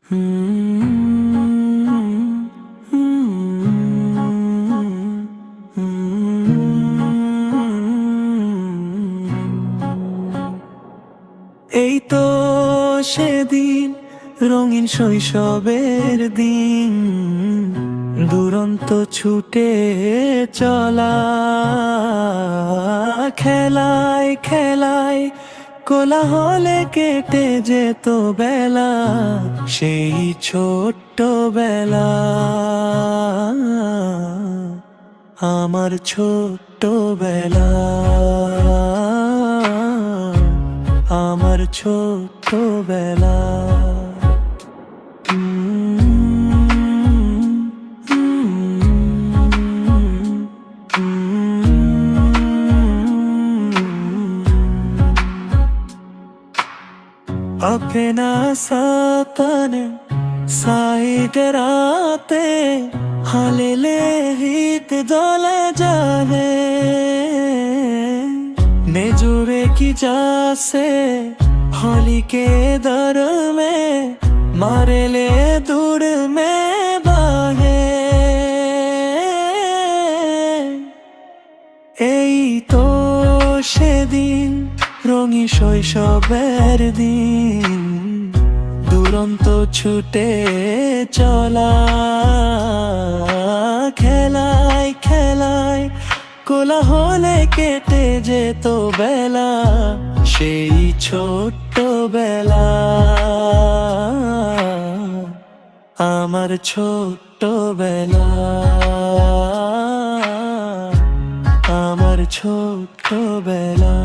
এই তো সেদিন রঙিন শৈশবের দিন, দুরন্ত ছুটে চলা, খেলায় খেলায় কোলাহলে কেটে যেত বেলা, সেই ছোট্ট বেলা, আমার ছোট্ট বেলা, আমার ছোট্ট বেলা। अपना सातन साइड राते हाले ले हित दले जाने ने जुड़े की जासे होली के दर में मारे ले दूर में बागे এই তো সেদিন রঙি শৈশবের দিন, দুরন্ত ছুটে চলা, খেলায় খেলায় কোলাহলে কেটে যেত বেলা, সেই ছোট্ট বেলা, আমার ছোট্ট বেলা, আমার ছোট্ট বেলা।